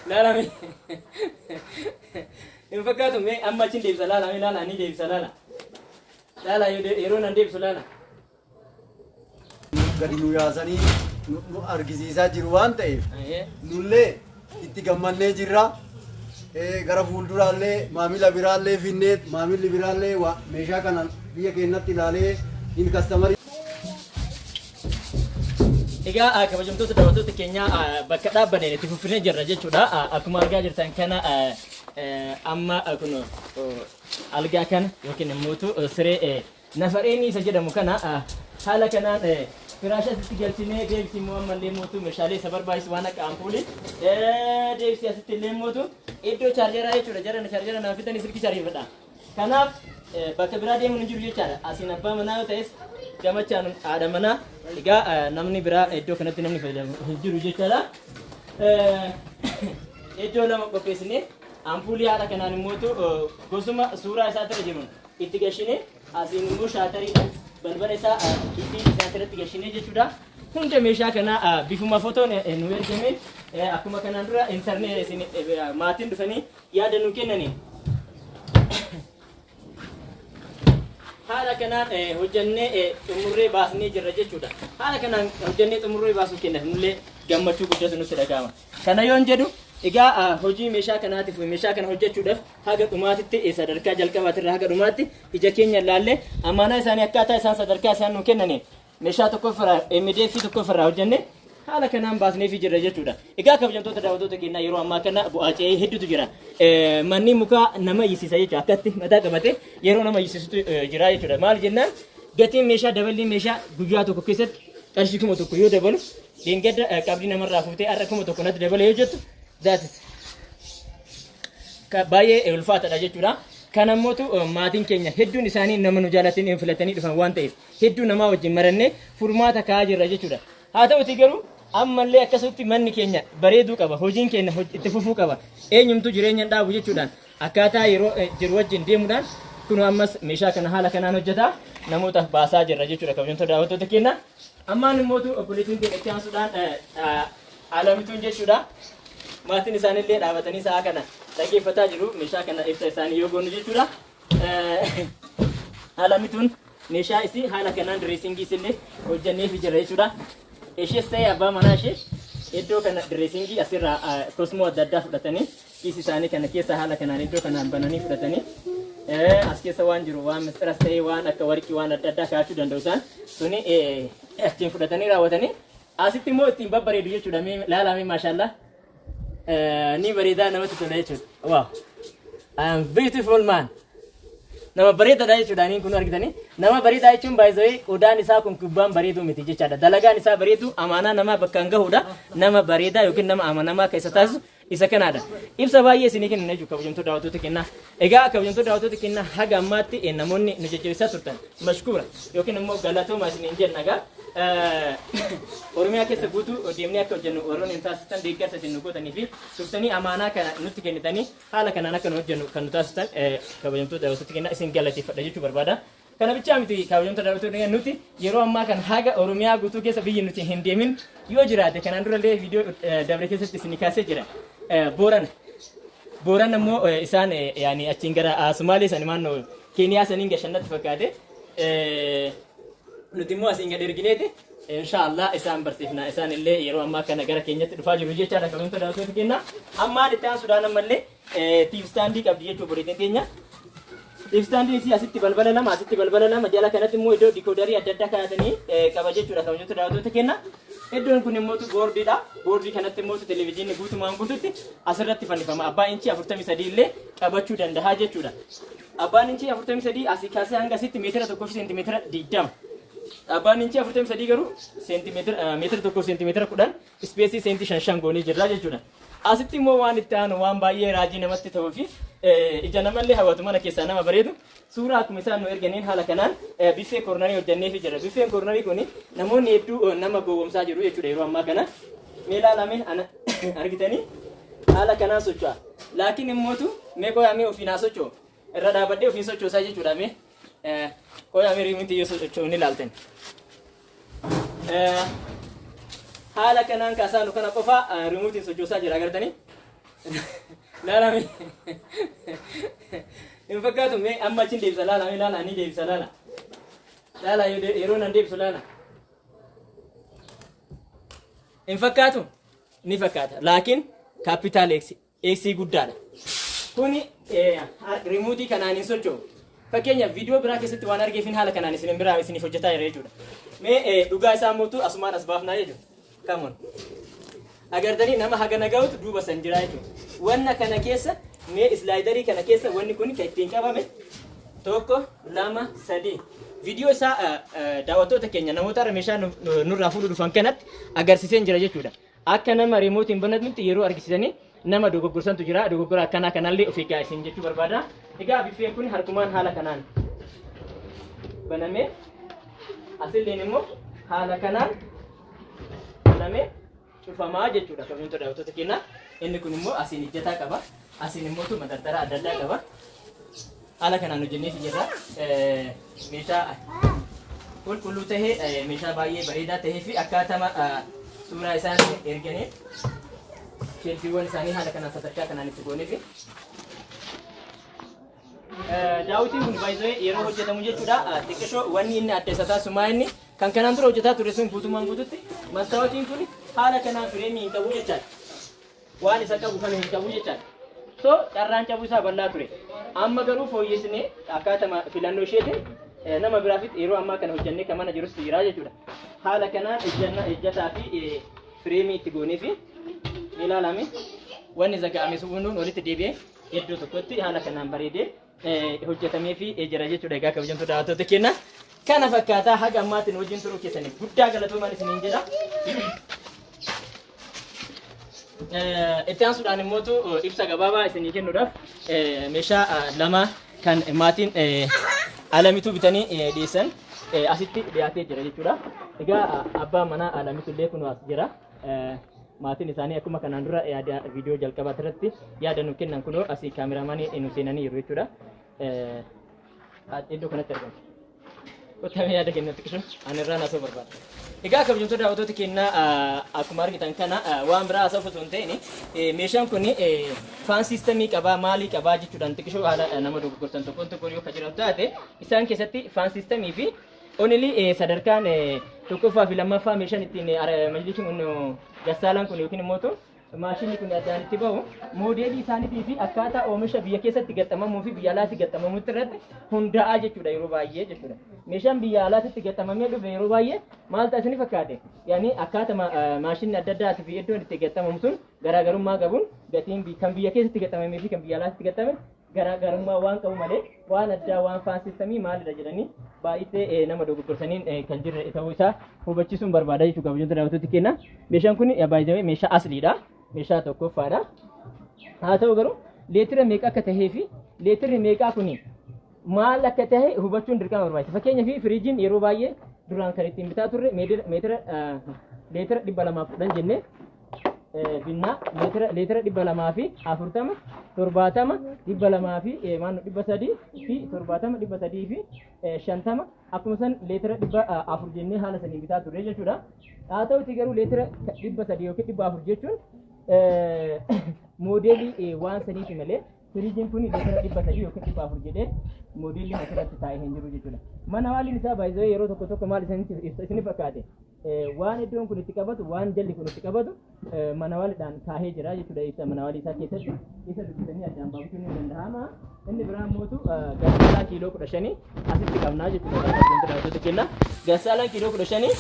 لا لا مي إن فكرتم مي أما تين ديب سلالة مي لا لا ني ديب سلالة لا لا يرون ديب سلالة gadi nu yaasanii nu argisiisaa jiru waan ta'eef nullee itti gammannee jirra. Gara fuulduraallee maamila biraallee finnee maamilli biraallee meeshaa kana biyya keenyatti ilaalee in kastaamarii. Egaa kabajamtoota daawwattoota keenyaa bakka dhaabbaneen itti fuffinee jirra jechuudha. Akkuma argaa jirtan kana amma kun algaa kana yookiin immoo siree nafareenii isa jedhamu kana haala kanaan firaasha asitti galchinee deebisii immoo ammallee mootu meeshaalee isa barbaachisu waan akka ampuulii deebisii asitti illee mootu iddoo chaarjeraa jechuudha. Jarana chaarjera naaf fitanii silkii chaarjeeffadha. Kanaaf bakka biraa deemuun hin jiru jechaadha. Asiin abbaa manaa yoo ta'es gamachaan haadha manaa egaa namni biraa iddoo kanatti namni fayyadamu hin jiru jechaadha. Iddoo lama qopheessinee ampuulii haala kanaan immoo gosuma suuraa isaa irra jiruun itti gashinee asiin immoo shaatariidhaan balbala isaa itti isaa irratti gashinee jechuudha. Hunda meeshaa kana bifuma fotoon nu ergame akkuma kanaan dura intarneetiin maatiin dhufanii yaada nu kennanii haala kanaan hojjannee xumurree baasnee jirra jechuudha. Haala kanaan hojjannee xumurree baasuu kenna nullee gammachuu guddatu nutti dhagahama. Kana yoon jedhu egaa hojii meeshaa kanaatiif meeshaa kana hojjechuudhaaf haga dhumaatitti sadarkaa jalqabaatirraa haga dhumaatti ija keenya ilaallee amaanaa isaanii akkaataa isaan sadarkaa isaan nu kennaniin meeshaa tokkofirraa MDF tokkofirraa hojjannee haala kanaan baasnee fi jirra jechuudha. Egaa kabajamtoota daawwattoota keenyaa yeroo ammaa kana bu'aa ce'ee hedduutu jira. Manni mukaa nama yiisisa jechuudha. Akkatti mataa qabatee yeroo nama yiisisutu jira jechuudha. Maal jennaan gatiin meeshaa daballiin meeshaa guyyaa tokko keessatti qarshii 1,000 yoo dabalu deengadda qabdii namarraa fuutee har'a 1,000 natti dabale yoo jettu zaatis baay'ee ulfaataadha jechuudha. Kana mootu maatiin keenya hedduun isaanii nama nu jaalatanii filatanii dhufan waan ta'eef hedduu namaa wajjin marannee furmaata kaa'aa jirra jechuudha. Haa ta'uti garuu ammallee akkasutti manni keenya bareeduu qaba, hojiin keenya itti fufuu qaba. Eenyumtuu jireenya dhaabu jechuudhaan akkaataa yeroo jiru wajjin deemuudhaan kun ammas meeshaa kana haala kanaan hojjetaa namootaaf baasaa jirra jechuudha. Kabajamtoota daawwattoota keenya ammaan immootu obboleettiin keenya itti aansuudhaan Alamituun jechuudha. Maatiin isaanillee dhaabatanii sa'a kana dhaggeeffataa jiru. Meeshaa kana ibsa isaanii yoo goonu jechuudha. Alamituun meeshaa isii haala kanaan direesingii isillee hojjannee fi jirra jechuudha. Ishees ta'ee abbaa manaa ishee iddoo kana direesingii asirraa kosmoo adda addaa fudhatanii kiis isaanii kana keessa haala kanaan iddoo kanaan bananii fudhatanii as keessa waan jiru waan mistiras ta'ee waan akka warqii waan adda addaa kaa'achuu danda'u isaan suni achiin fudhatanii raawwatanii asitti immoo ittiin babbareedu jechuudha. Laalame maashaallah ni bareedaa namatti tola jechuudha. Wow, I am beautiful man. Nama bareedaadha jechuudha. Niin kun argitanii nama bareedaa jechuun baay'ee qodaan isaa kun kubbaan bareeduu miti jechaadha. Dalagaan isaa bareedu amaanaa namaa bakkaan gahuudha. Nama bareedaa yookiin nama amanamaa keessa taasisu isa kanaadha. Ibsa baay'ee isinii kenna jechuudha kabajamtoota daawwattoota keenyaa. Egaa kabajamtoota daawwattoota keenyaa haga ammaatti namoonni nu jajjabeessaa turtan mashkuura yookiin immoo galatooma isiniin jenna. Egaa Oromiyaa keessa guutuu deemnee akka hojjennu warroon hin taasistan deeggarsa isin nu gootanii fi turtanii amaanaa kana nutti kennitanii haala kanaan akka nu hojjennu kan nu taasistan kabajamtoota daawwattoota keenyaa isin galateeffadha jechuu barbaada. Kana bichaa miti kabajamtoota daawwattoota keenyaa nuti yeroo ammaa kana haga Oromiyaa guutuu keessa biyyi nuti hin deemin yoo jiraate kanaan durallee viidiyoo dabre keessatti isin kaasee jira. Boorana immoo isaan yaani achiin gara Sumaalee san maannoo Keeniyaa saniin gashannatti fakkaate nuti immoo asiin gad ergineeti inshallah isaan barsiifna. Isaan illee yeroo ammaa kana gara keenyatti dhufaa jiru jechaadha kabajamtoota daawwattoota keenyaa. Ammaan itti aansuudhaan ammallee tiif staandii qabdi jechuu boreetiin teenya. Tiif staandiin isii asitti balbala lama jala kanatti immoo iddoo dikoodarii adda addaa kaa'atanii qaba jechuudha kabajamtoota daawwattoota keenyaa. Iddoon kun immoo boordiidha. Boordii kanatti immoo televezyiinii guutumaan guututti asirratti fannifama. Abbaa inchii 43 illee qabachuu danda'a jechuudha. Abbaan inchii 43 asii kaasee hanga asitti meetira 1 fi seentimeetira 20. Abbaan inchii 43 garuu meetira 1 fi seentimeetira 10 ispeesii seentii 5 goonee jirra jechuudha. Asitti immoo waan itti aanu waan baay'ee raajii namatti ta'uu fi ija namallee hawwatu mana keessaa nama bareedu suuraa akkuma isaan nu erganiin haala kanaan biffee koornarii hojjannee fi jira. Biffeen koornarii kun namoonni hedduu nama gowwomsaa jiru jechuudha yeroo ammaa kana. Mee ilaalamee argitanii haala kanaan socho'a. Laakiin immootu mee qoyaamee ofiin haa socho'u irra dhaabadhee ofiin sochoosaa jechuudha. Mee qoyaamee riimiti yoo socho'u ni ilaaltan. Haala kanaan kaasaanu kana qofa rimuutiin sochoosaa jira agartanii. Lala mi. In fakkaatu mee amma achiin deebisa laala mee laala ani deebisa laala. Laala yeroo nan deebisu laala. In fakkaatu ni fakkaata laakiin capital X guddaadha. Kuni remote kanaan hin socho'u. Fakkeenyaaf viidiyoo biraa keessatti waan argeefin haala kanaan isin biraa isiniif hojjetaa jira jechuudha. Mee dhugaa isaa mootu asumaan as baafnaa jechuudha. Come on. Agartanii nama haga naga'utu duuba san jira jechuudha. Wanna kana keessa mee slaiderii kana keessa wanni kun kan ittiin qabame tokko lama sadii. Viidiyoo isaa daawwattoota keenya namoota meeshaa nurraa fuudhu dhufan kanatti agarsiiseen jira jechuudha. Akka nama remote banatnutti yeroo argisiisanii nama dogoggorsantu jira. Dogoggora akkanaa kanallee of eegaa isin jechuu barbaada. Egaa biffeen kun harkumaan haala kanaan banamee asilleen immoo haala kanaan banamee cufamaa jechuudha. Kabajamtoota daawwattoota keenya inni kun immoo asiin ijjataa qaba. Asiin immoo madattara adda addaa qaba. Haala kanaan hojjennee jirra. Meeshaa qulqulluu tahee meeshaa baay'ee bareedaa tahee fi akkaatama suuraa isaanii erganii shelfiiwwan isaanii haala kanaan sadarkaa kanaan itti goonee fi daawwitiin kun baay'ee yeroo hojjetamu jechuudha. Xiqqishoo wanni inni adda isa taasisumaa inni kan kanaan dura hojjetaa ture sun guutumaan guututti mastaawotiin kun haala kanaan fireemii hin qabu jechaadha. Waan isa qabu kana hin qabu jechaadha. So carraan cabuu isaa bal'aa ture. Amma garuu fooyyessinee akkaatama filannoo isheetiin nama biraafit yeroo ammaa kana hojjennee kan mana jirus jira jechuudha. Haala kanaan ejjataa fi fireemii itti goonee fi ilaalame wanni zaga'ame sun walitti deebi'ee iddoo tokkotti haala kanaan bareedee hojjetamee fi jira jechuudha. Egaa kabajamtoota daawwattoota keenya kana fakkaataa haga ammaatiin wajjin turuu keessaniif guddaa galatoomaa isiniin jedha. Itti aansuudhaan immoo ibsa gabaabaa isinii kennuudhaaf meeshaa lama kan maatiin alamitu bitanii dhiyeessan asitti dhiyaatee jira jechuudha. Egaa abbaa manaa alamitu illee kun as jira. Maatiin isaanii akkuma kanaan dura yaada viidiyoo jalqabaa irratti yaada nu kennan kunoo asii kaameraamaanii nu seenanii jiru jechuudha. Iddoo kanatti argamu. Qotamee yaada kennatti qishu ani irraa naasoo barbaada. Egaa kabajamtoota daawwattoota keenya akkuma argitan kana waan biraa haasa'uuf osoo hin ta'in meeshaan kun faan siistemii qabaa maalii qabaa jechuudhaan xiqqishoo haala nama dogoggorsan tokkoon yoo jiraatu taate isaan keessatti faan siistemii fi onili sadarkaan tokkoffaa fi lammaffaa meeshaan ittiin majlisin gassaalaan kun yookiin immoo maashinni kun addaan itti bahu moodeelii isaaniitii fi akkaataa oomisha biyya keessatti gaxxamamuu fi biyya alaatti gaxxamamuutti irratti hundaa'aa jechuudha yeroo baay'ee jechuudha. Meeshaan biyya alaatti gaxxamamee dhufe yeroo baay'ee maal ta'a isiniif fakkaate? Yaani akkaataa maashinni adda addaatii fi iddoon itti gaxxamamu sun garaagarummaa qabuun gatiin kan biyya keessatti gaxxamamee fi kan biyya alaatti gaxxamame garaagarummaa waan qabu malee waan addaa waan faan siistemii maalidha jedhanii baay'ee nama dogoggorsaniin kan jirre ta'uu isaa hubachiisuun barbaada jechuudha. Kabajamtoota daawwattoota keenya meeshaan kun baay'ee meeshaa asliidha. Meeshaa tokkoffaadha. Haa ta'u garuu leetira meeqa akka tahee fi leetirri meeqaa kun maal akka tahe hubachuun dirqama barbaachisa. Fakkeenyaaf firiijiin yeroo baay'ee duraan kan ittiin bitaa turre leetira 210 jennee binnaa leetira 240 70 200 fi maannu 300 fi 70 300 fi 50 akkuma san leetira 400 jennee haala sanii bitaa turre jechuudha. Haa ta'uti garuu leetira 300 yookiin 400 jechuun moodeelii waan saniiti malee firiijiin kun leetira 300 yookiin 400 jedhee moodeelii asirratti taa'ee hin jiru jechuudha. Mana waaliin isaa baay'ee yeroo tokko maal isiniif fakkaate waan iddoon kun itti qabatu waan jalli kun itti qabatu mana waaliidhaan kaahee jira jechuudha. Isa mana waalii isaa keessatti isa dubbisanii addaan baafachuun ni danda'ama. Inni biraan mootu gassaalaa kiiloo 15 asitti qabnaa jechuudha. Kabajamtoota daawwattoota keenya gassaalaa kiiloo 15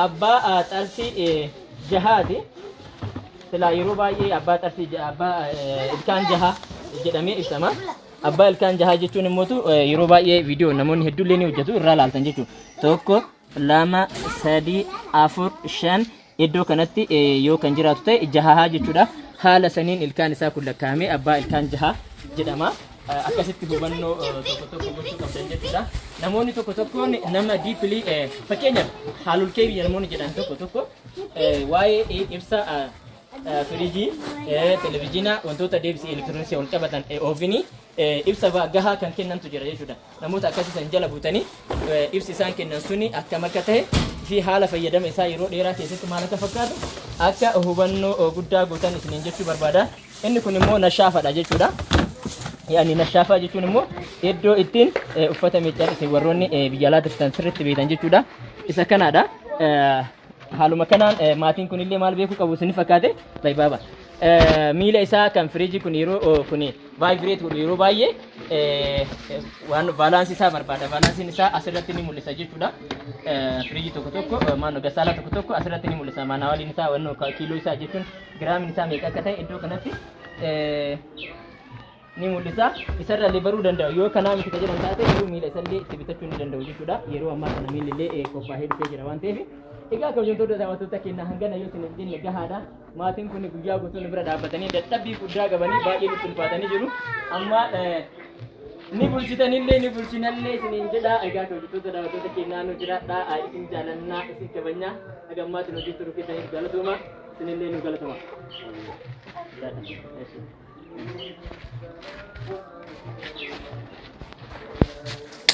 abbaa xarsii jahaati. Sila yeroo baay'ee abbaa xarsii abbaa ilkaan jaha jedhamee ibsama. Abbaa ilkaan jaha jechuun immoo yeroo baay'ee viidiyoo namoonni hedduullee ni hojjetu irraa laaltan jechuudha. Tokko, lama, sadii, afur, shan iddoo kanatti yoo kan jiraatu ta'e jaha jechuudha. Haala saniin ilkaan isaa kun lakkaa'amee abbaa ilkaan jaha jedhama. Akkasitti hubannoo tokko gochuu qabdan jechuudha. Namoonni tokko nama diipilii fakkeenyaaf haalulkee biyya namoonni jedhan tokko waa'ee ibsa firiijii, televezyiinaa wantoota deebisii elektirooniksii wal qabatan oovinii ibsa gahaa kan kennantu jira jechuudha. Namoota akkasii san jala buutanii ibsi isaan kennan suni akkam akka ta'e fi haala fayyadama isaa yeroo dheeraa keessatti maal akka fakkaatu akka hubannoo guddaa gootan isiniin jechuu barbaada. Inni kun immoo nashaafaadha jechuudha. Yaani nashaafaa jechuun immoo iddoo ittiin uffata miiccaan isin warroonni biyya alaa turtan sirriitti beektan jechuudha. Isa kanaadha. Haaluma kanaan maatiin kun illee maal beekuu qabu isin fakkaate baay'ee miila isaa kan firiijii kun yeroo kun vaayibireet godhu yeroo baay'ee waan baalaansi isaa barbaada. Baalaansiin isaa asirratti ni mul'isa jechuudha. Firiijii tokko tokko maanoo gasaala tokko tokko asirratti ni mul'isa. Maanaawaliin isaa wannoo kiiloo isaa jechuun giraamiin isaa meeqa akka ta'e iddoo kanatti ni mul'isa. Isarrallee baruu danda'u yoo kanaa miti jedhan taate yeroo miila isallee itti bitachuu ni danda'u jechuudha. Yeroo ammaa kana miilli illee qophaa'ee dhufee jira waan ta'eef egaa kabajamtoota daawwattoota keenya hangana yoo isin jenne gahaadha. Maatiin kun guyyaa guutuu bira dhaabbatanii dadhabbii guddaa qabanii baay'ee nutti ulfaatanii jiru. Amma ni bulchitanillee ni bulchinallee isiniin jedha. Egaa kabajamtoota daawwattoota keenyaa nu jiraadha. Isin jaalannaa isin kabajnaa hagammaatiin hojii turuu keessaniif galatooma. Isinillee nu galatoma. Thank you.